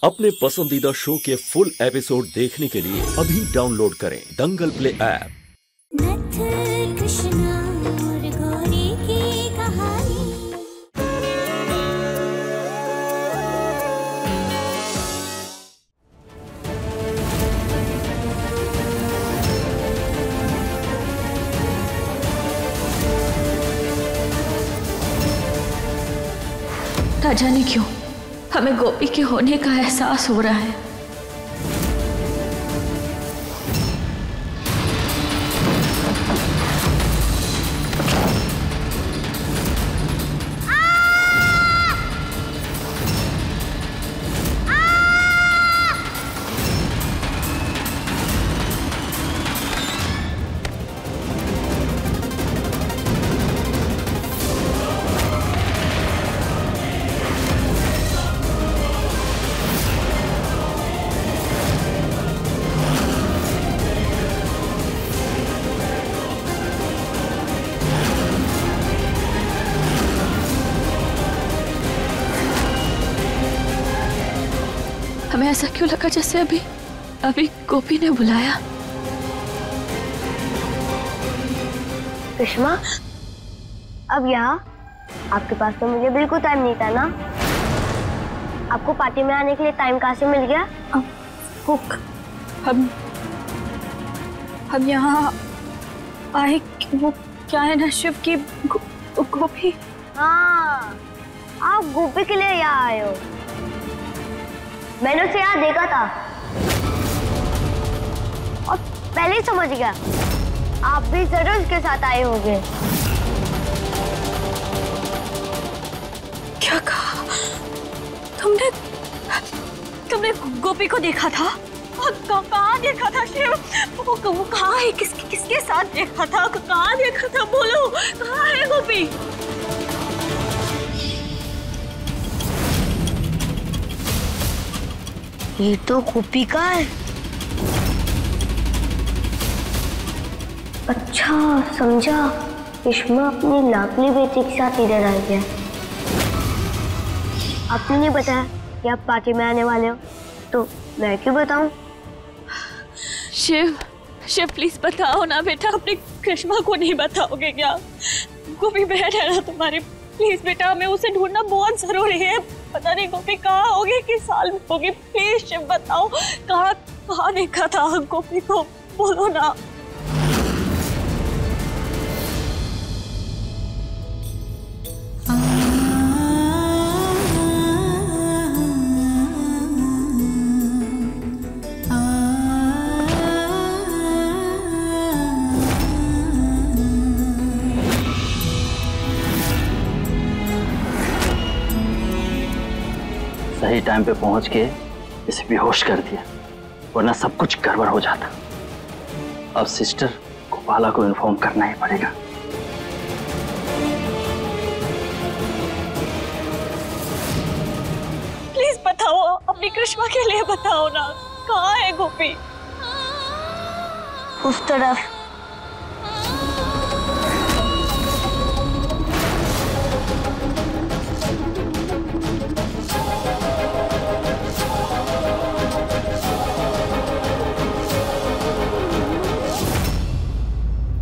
अपने पसंदीदा शो के फुल एपिसोड देखने के लिए अभी डाउनलोड करें दंगल प्ले ऐप। ना जाने क्यों हमें गोपी के होने का एहसास हो रहा है। हमें ऐसा क्यों लगा जैसे अभी गोपी ने बुलाया। कृष्णा, अब यहाँ आपके पास तो मुझे बिल्कुल टाइम नहीं था ना। आपको पार्टी में आने के लिए टाइम कहाँ से मिल गया? हम यहाँ आए, वो क्या है ना शिव की गोपी। हाँ, आप गोपी के लिए यहाँ आए हो। मैंने उसे यहाँ देखा था और पहले ही समझ गया आप भी जरूर उसके साथ आए होंगे। क्या कहा तुमने गोपी को देखा था? कहाँ देखा था शिव? वो कहाँ है? किसके साथ देखा था? कहाँ देखा था? बोलो, कहाँ है गोपी? ये तो गोपी का है। अच्छा समझा, कृष्णा अपनी लाडली बेटी के साथ इधर आ गया। आपने नहीं बताया कि आप पार्टी में आने वाले हो, तो मैं क्यों बताऊं? शिव प्लीज बताओ ना बेटा, अपने कृष्णा को नहीं बताओगे क्या? गोपी बहन है ना तुम्हारी, प्लीज बेटा, हमें उसे ढूंढना बहुत जरूरी है। पता नहीं गोपी कहाँ होगी, किस साल में होगी। प्लीज शिव बताओ, कहाँ देखा था गोपी को? बोलो ना। सही टाइम पे पहुंच के इसे बेहोश कर दिया, वरना सब कुछ गड़बड़ हो जाता। अब सिस्टर गोपाला को इन्फॉर्म करना ही पड़ेगा। प्लीज बताओ, अपनी कृष्णा के लिए बताओ ना, कहाँ है गोपी? उस तरफ।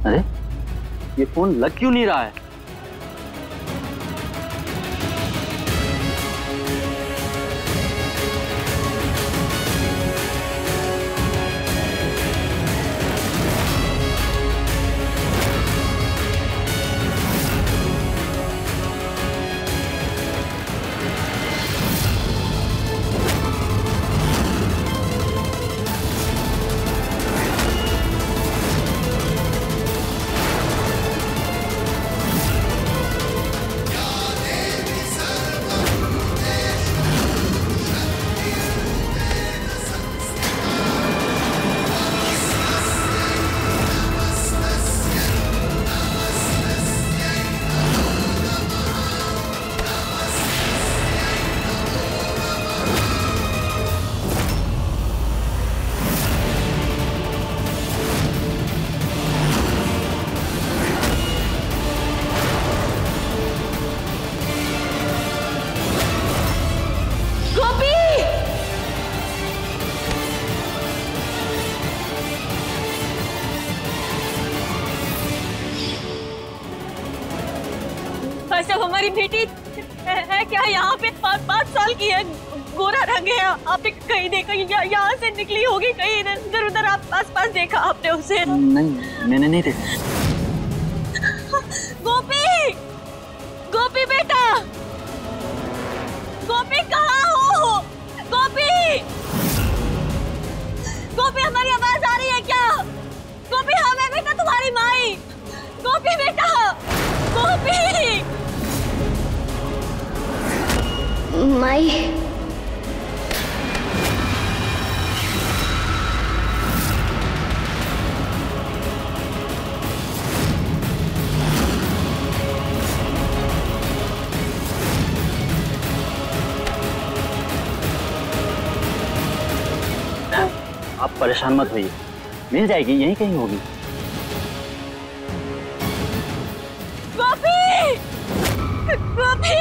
अरे ये फोन लग क्यों नहीं रहा है? सब हमारी बेटी है क्या? यहाँ पे 5 साल की है, गोरा रंग है। आपने कहीं देखा? यहाँ से निकली होगी कहीं, इधर उधर आप आस-पास देखा आपने उसे? नहीं, मैंने नहीं देखा। गोपी, गोपी बेटा, गोपी कहाँ हो? गोपी, गोपी हमारी आवाज आ रही है क्या? गोपी हाँ मैं बेटा तुम्हारी माई। गोपी बेटा, गोपी। माई, आप परेशान मत होइए, मिल जाएगी, यहीं कहीं होगी। गोपी, गोपी,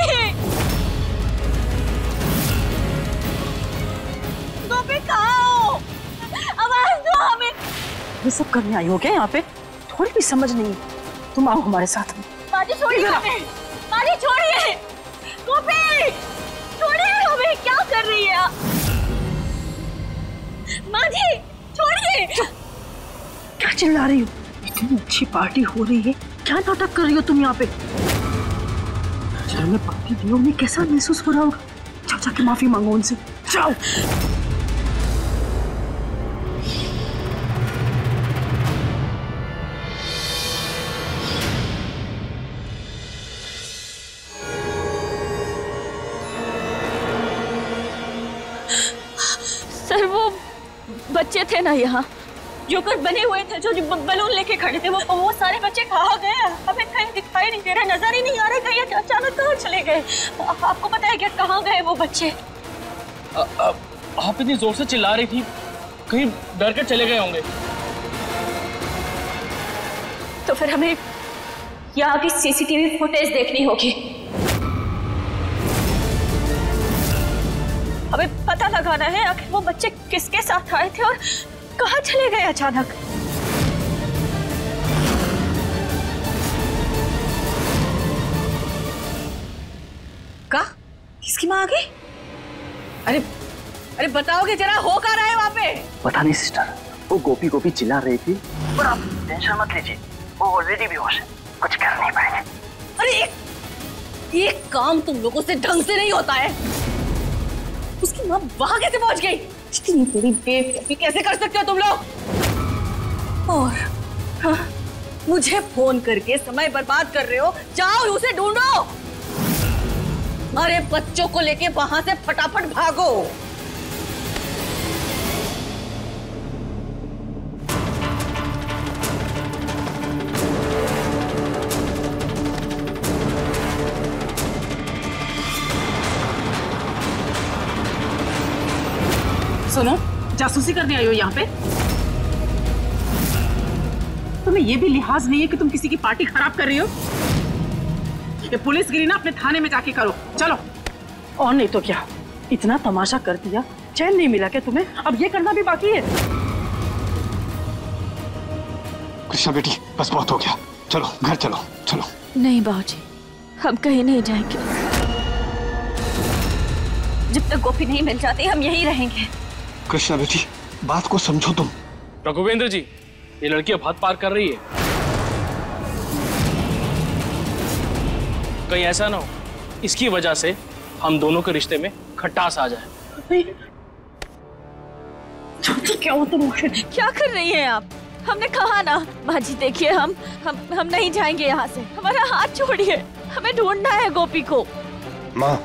गोपी कहाँ हो? आवाज दो हमें। ये सब करने आई हो क्या यहाँ पे? थोड़ी भी समझ नहीं है। तुम आओ हमारे साथ में। माजी छोड़िए हमें, माजी छोड़िए, गोपी छोड़िए हमें। क्या कर रही है आप? माजी छोड़िए। क्या चिल्ला रही हो? इतनी अच्छी पार्टी हो रही है, क्या नाटक कर रही हो तुम यहाँ पे? जरा मैं पार्टी दी हूँ, कैसा महसूस हो रहा होगा? जाओ जाके माफी मांगो उनसे, जाओ। सर वो बच्चे थे ना यहाँ जोकर बने हुए थे, जो बलून लेके खड़े थे, वो सारे बच्चे कहाँ गए? हमें कहीं दिखाई नहीं दे रहा, नजर ही नहीं आ रहा, कहीं अचानक कहाँ चले गए? आपको पता है क्या कहाँ गए वो बच्चे? आप इतनी जोर से चिल्ला रही थी, कहीं डर कर चले गए होंगे। तो फिर हमें यहाँ की सीसीटीवी फुटेज देखनी होगी। हमें पता लगाना है आखिर वो बच्चे किसके साथ आए थे और कहाँ चले गए अचानक। का? किसकी माँ आ गई? अरे बताओगे जरा, हो क्या रहा है वहाँ पे? पता नहीं सिस्टर, वो गोपी गोपी चिल्ला रही थी, पर आप टेंशन मत लीजिए, वो ऑलरेडी बेहोश है, कुछ कर नहीं पाएंगे। अरे एक काम तुम लोगों से ढंग से नहीं होता है। उसकी माँ वहां कैसे पहुंच गई? इतनी बड़ी बेवकूफी कैसे कर सकते हो तुम लोग? और हाँ, मुझे फोन करके समय बर्बाद कर रहे हो। जाओ उसे ढूंढो, हमारे बच्चों को लेके वहां से फटाफट भागो। सुनो, जासूसी करने आई हो यहाँ पे? तुम्हें ये भी लिहाज नहीं है कि तुम किसी की पार्टी खराब कर रही हो? ये पुलिसगिरी ना अपने थाने में जाके करो, चलो। और नहीं तो क्या, इतना तमाशा कर दिया, चैन नहीं मिला क्या तुम्हें? अब ये करना भी बाकी है। कृष्णा बेटी, बस बहुत हो गया, चलो घर चलो, चलो। नहीं बाबूजी, हम कहीं नहीं जाएंगे। जब तक गोपी नहीं मिल जाती हम यहीं रहेंगे। कृष्णा बेटी, बात को समझो तुम। रघुवेंद्र जी, ये लड़की अब हद पार कर रही है। कहीं ऐसा ना हो इसकी वजह से हम दोनों के रिश्ते में खटास आ जाए। क्या हो तुम? क्या कर रही हैं आप? हमने कहा ना बाजी, देखिए हम नहीं जाएंगे यहाँ से। हमारा हाथ छोड़िए, हमें ढूंढना है गोपी को। माँ,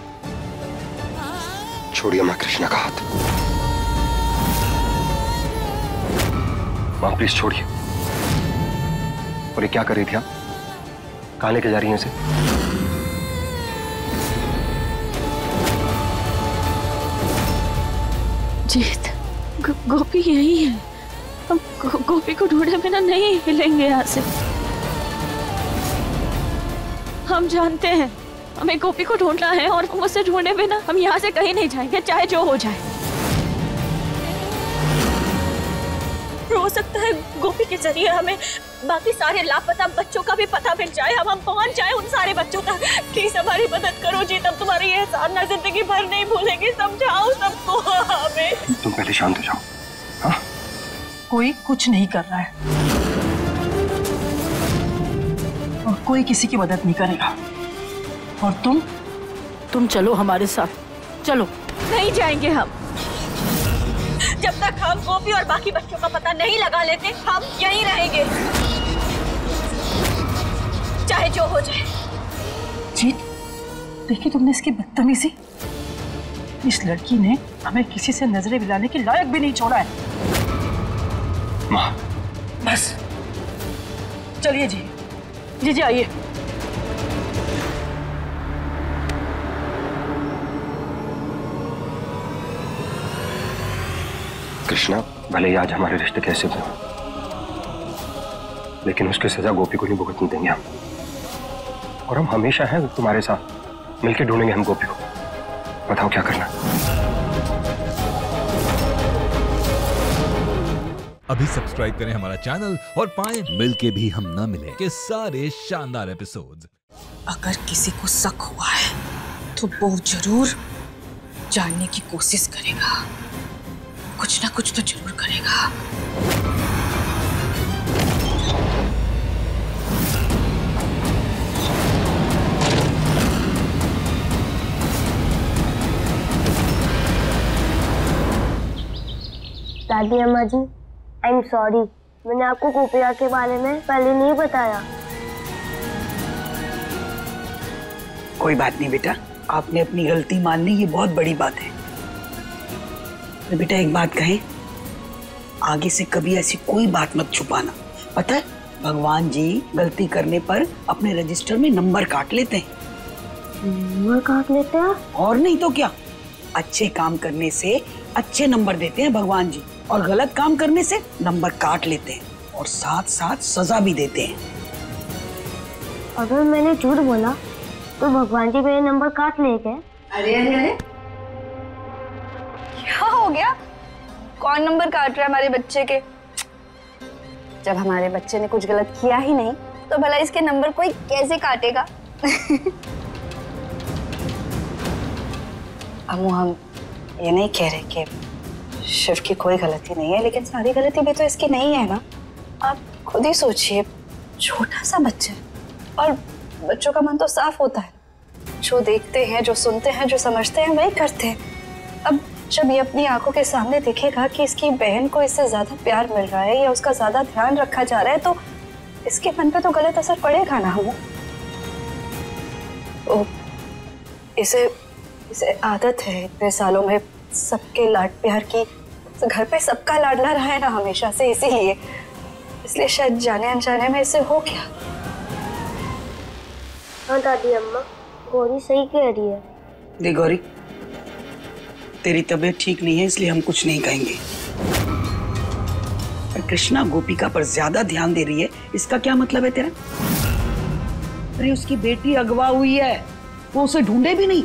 छोड़िए माँ कृष्णा का हाथ। माँ प्लीज छोड़िए। और ये क्या कर रही थी आप? कहाँ लेके जा रही हैं इसे? जीत, गोपी यही है। हम गोपी को ढूंढे बिना नहीं हिलेंगे यहाँ से। हम जानते हैं हमें गोपी को ढूंढना है और हम उसे ढूंढे बिना हम यहाँ से कहीं नहीं जाएंगे, चाहे जो हो जाए। हो सकता है गोपी के जरिए हमें बाकी सारे लापता बच्चों का भी पता मिल जाए, हम पहुंच जाए उन सारे बच्चों तक। प्लीज हमारी मदद करो जी, तब तुम्हारी ये एहसान ना जिंदगी भर नहीं भूलेंगे। समझाओ सबको हमें। तुम पहले शांत हो जाओ। हाँ? कोई कुछ नहीं कर रहा है और कोई किसी की मदद नहीं करेगा। और तुम चलो हमारे साथ, चलो। नहीं जाएंगे हम, जब तक हम गोपी और बाकी बच्चों का पता नहीं लगा लेते हम यहीं रहेंगे, चाहे जो हो जाए। जीत, देखी तुमने इसकी बदतमीजी? इस लड़की ने हमें किसी से नजरें मिलाने के लायक भी नहीं छोड़ा है। माँ, बस चलिए जी, जी आइए। कृष्णा, भले ही आज हमारे रिश्ते कैसे भी हों, लेकिन उसकी सजा गोपी को नहीं भुगतने देंगे हम। और हम हमेशा हैं तुम्हारे साथ, मिलकर ढूंढेंगे हम गोपी को। बताओ क्या करना। अभी सब्सक्राइब करें हमारा चैनल और पाएं मिलके भी हम ना मिले के सारे शानदार एपिसोड्स। अगर किसी को शक हुआ है तो वो जरूर जानने की कोशिश करेगा, कुछ ना कुछ तो जरूर करेगा। दादी अम्मा जी, आई एम सॉरी, मैंने आपको गोपिया के बारे में पहले नहीं बताया। कोई बात नहीं बेटा, आपने अपनी गलती मान ली, ये बहुत बड़ी बात है। तो बेटा एक बात कहें, आगे से कभी ऐसी कोई बात मत छुपाना। पता है, भगवान जी गलती करने पर अपने रजिस्टर में नंबर काट लेते हैं। नंबर काट लेते हैं? और नहीं तो क्या, अच्छे काम करने से अच्छे नंबर देते हैं भगवान जी, और गलत काम करने से नंबर काट लेते हैं और साथ साथ सजा भी देते हैं। अगर मैंने झूठ बोला तो भगवान जी मेरे नंबर काट लेंगे? अरे अरे अरे, क्या हो गया? कौन नंबर काट रहा है हमारे बच्चे के? जब हमारे बच्चे ने कुछ गलत किया ही नहीं तो भला इसके नंबर कोई कैसे काटेगा? अम्मू, हम ये नहीं कह रहे कि शिव की कोई गलती नहीं है, लेकिन सारी गलती भी तो इसकी नहीं है ना। आप खुद ही सोचिए, छोटा सा बच्चा है और बच्चों का मन तो साफ होता है, जो देखते हैं, जो सुनते हैं, जो समझते हैं वही करते हैं। अब जब ये अपनी आंखों के सामने दिखेगा कि इसकी बहन को इससे ज्यादा प्यार मिल रहा है या उसका ज्यादा ध्यान रखा जा रहा है, तो इसके मन पे तो गलत असर पड़ेगा ना। हम तो इसे आदत है इतने सालों में सबके लाड प्यार की, घर पे सबका लाडला रहा है ना हमेशा से, इसलिए शायद जाने अनजाने में इसे हो गया। हाँ दादी अम्मा, गौरी सही कह रही है। देख गौरी, तेरी तबीयत ठीक नहीं है इसलिए हम कुछ नहीं कहेंगे, पर कृष्णा गोपिका पर ज्यादा ध्यान दे रही है, इसका क्या मतलब है तेरा? अरे उसकी बेटी अगवा हुई है, वो उसे ढूंढे भी नहीं।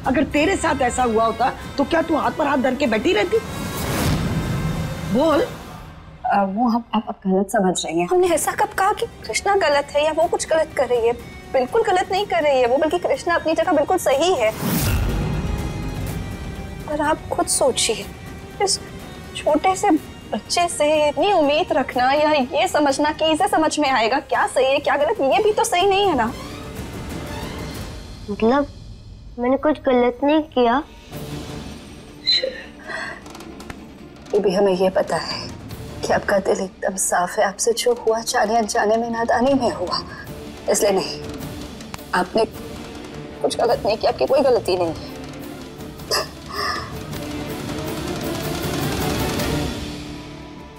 अगर तेरे साथ ऐसा हुआ होता तो क्या तू हाथ पर हाथ धर के बैठी रहती? बोल। वो आप गलत समझ रही हैं। हमने ऐसा कब कहा कि कृष्णा गलत है या वो कुछ गलत कर रही है? बिल्कुल गलत नहीं कर रही है वो, बल्कि कृष्णा अपनी जगह बिल्कुल सही है। और आप खुद सोचिए, इस छोटे से बच्चे से इतनी उम्मीद रखना या ये समझना कि इसे समझ में आएगा क्या सही है क्या गलत, ये भी तो सही नहीं है ना। मतलब मैंने कुछ गलत नहीं किया? ये भी हमें ये पता है कि आपका दिल एकदम साफ है, आपसे जो हुआ जाने अनजाने में, नादानी में हुआ, इसलिए नहीं, आपने कुछ गलत नहीं किया, आपकी कोई गलती नहीं है।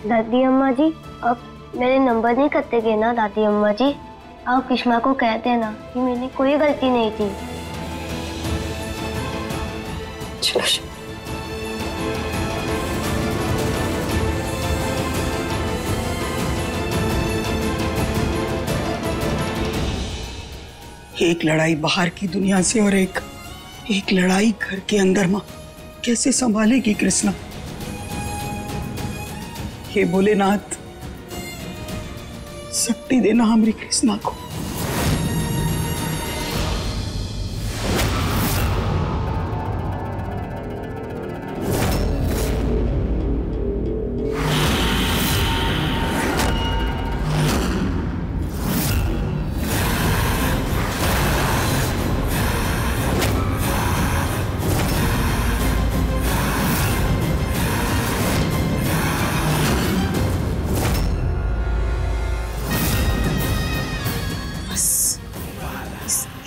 दादी अम्मा जी, अब मेरे नंबर नहीं कटते गए ना दादी अम्मा जी? आप कृष्णा को कहते ना कि मैंने कोई गलती नहीं की। चलो एक लड़ाई बाहर की दुनिया से और एक लड़ाई घर के अंदर, माँ कैसे संभालेगी कृष्णा? हे भोलेनाथ, शक्ति देना हमारी कृष्णा को।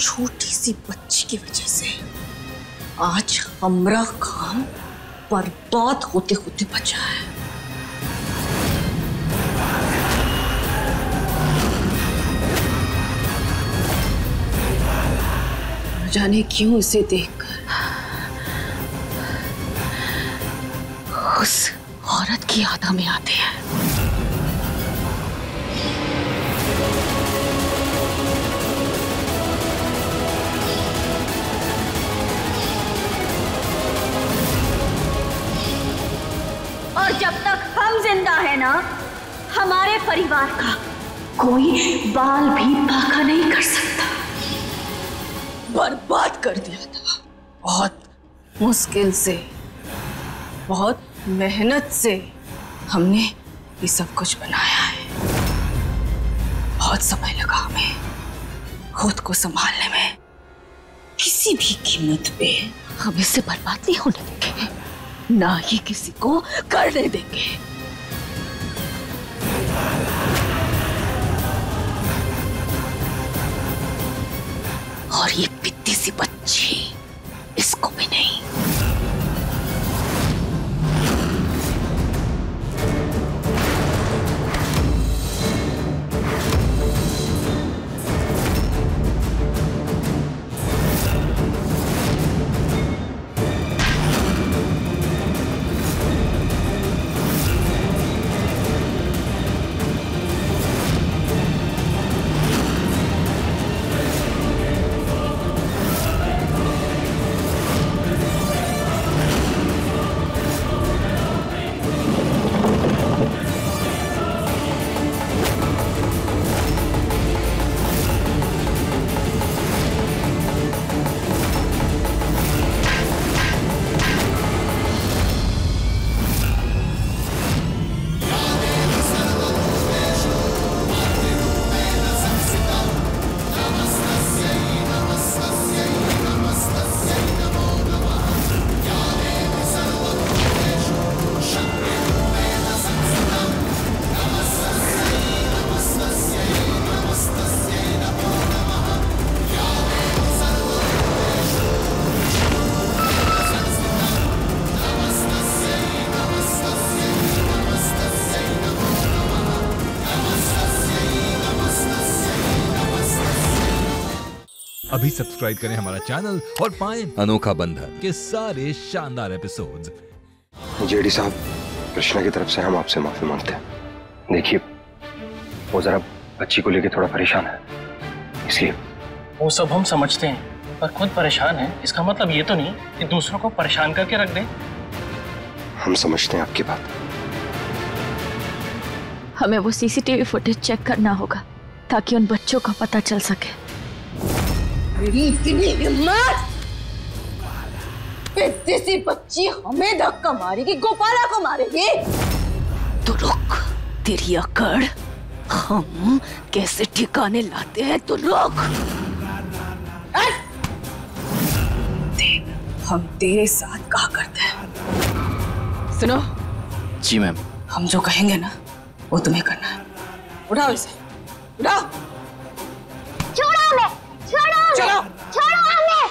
छोटी सी बच्ची की वजह से आज हमारा काम बर्बाद होते होते बचा है। न जाने क्यों इसे देखकर उस औरत की याद हमें आती है। और जब तक हम जिंदा है ना, हमारे परिवार का कोई बाल भी बाका नहीं कर सकता। बर्बाद कर दिया था, बहुत मुश्किल से, बहुत मेहनत से हमने ये सब कुछ बनाया है। बहुत समय लगा हमें खुद को संभालने में। किसी भी कीमत पे हम इसे बर्बाद नहीं होने देंगे, ना ही किसी को करने देंगे। और ये पित्ती सी बच्ची, इसको भी नहीं। अभी सब्सक्राइब करें हमारा चैनल और पाएं अनोखा बंधन के सारे शानदार एपिसोड्स। जेडी साहब, कृष्णा की तरफ से हम आपसे माफी मांगते हैं। देखिए, वो जरा बच्ची को लेकर थोड़ा परेशान है, इसलिए। वो सब हम समझते हैं, पर खुद परेशान है इसका मतलब ये तो नहीं कि दूसरों को परेशान करके रख दें। हम समझते हैं आपकी बात। हमें वो सीसीटीवी फुटेज चेक करना होगा ताकि उन बच्चों का पता चल सके। मेरी इतनी हिम्मत! पित्ती बच्ची हमें धक्का मारेगी, गोपाला को मारेगी। तो रुक, तेरी अकड़ हम कैसे ठिकाने लाते हैं, तो रुक। देख, हम तेरे साथ क्या करते हैं। सुनो। जी मैम। हम जो कहेंगे ना वो तुम्हें करना है। उठाओ इसे, उठाओ। छोड़ो हमें, छोड़ो हमें, छोड़ो हमें।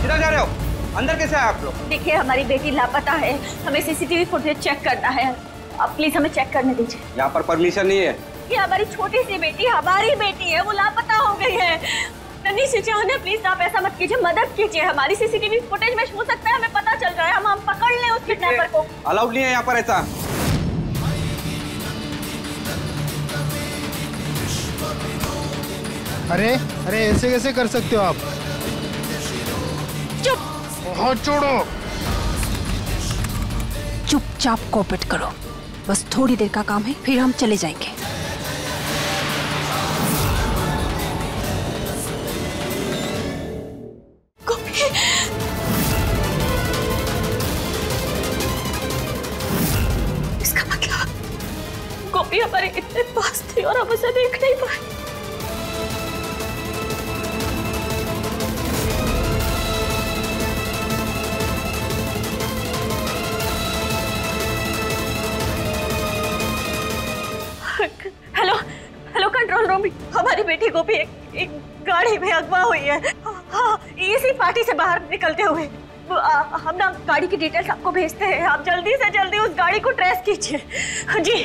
किधर जा रहे हो? अंदर कैसे आए आप लोग? देखिए, हमारी बेटी लापता है, हमें सीसीटीवी फुटेज चेक करना है। आप प्लीज हमें चेक करने दीजिए। यहाँ पर परमिशन नहीं है। ये हमारी छोटी सी बेटी, हमारी बेटी है, वो लापता हो गई है। नन्ही सी जान है, प्लीज आप ऐसा मत कीजिए, मदद कीजिए। हमारी सीसीटीवी फुटेज में हो सकता है हमें पता चल रहा है, हम पकड़ लें उस किडनैपर को। अलाउड नहीं है यहाँ पर ऐसा। अरे अरे, ऐसे कैसे कर सकते हो आप? चुप, हाथ छोड़ो। चुपचाप कोऑपरेट करो, बस थोड़ी देर का काम है, फिर हम चले जाएंगे। इसका मतलब गोपी हमारे इतने पास थी और हम उसे देख नहीं पाए। हेलो हेलो कंट्रोल रूम, हमारी बेटी गोपी एक गाड़ी में अगवा हुई है। हाँ, इसी पार्टी से बाहर निकलते हुए। हम ना गाड़ी की डिटेल्स आपको भेजते हैं, आप जल्दी से जल्दी उस गाड़ी को ट्रेस कीजिए। जी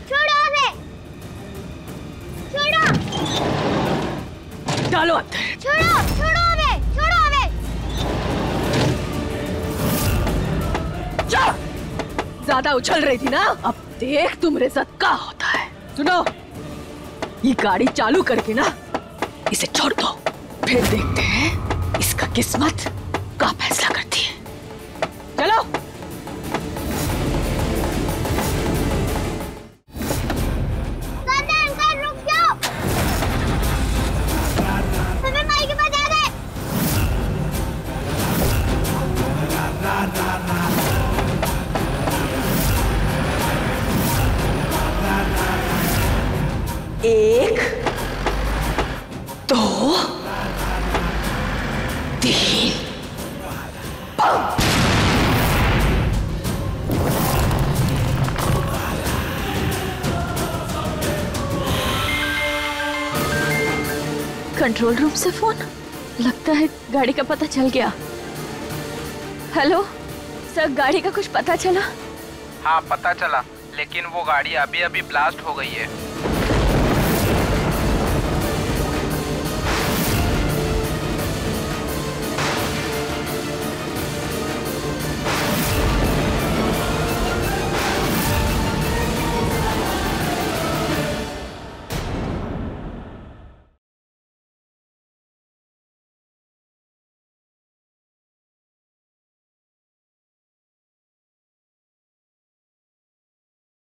छोड़ो हमें, छोड़ो, डालो अंदर। छोड़ो छोड़ो हमें, छोड़ो हमें। जा, ज्यादा उछल रही थी ना, अब देख तुम्हारे साथ क्या होता है। सुनो, ये गाड़ी चालू करके ना इसे छोड़ दो, फिर देखते हैं इसका किस्मत का फैसला करती है। चलो। अंकल रुक जाओ, हमें माई के पास जाना है। एक, दो, तीन, बम। कंट्रोल रूम से फोन, लगता है गाड़ी का पता चल गया। हेलो सर, गाड़ी का कुछ पता चला? हाँ पता चला, लेकिन वो गाड़ी अभी अभी ब्लास्ट हो गई है।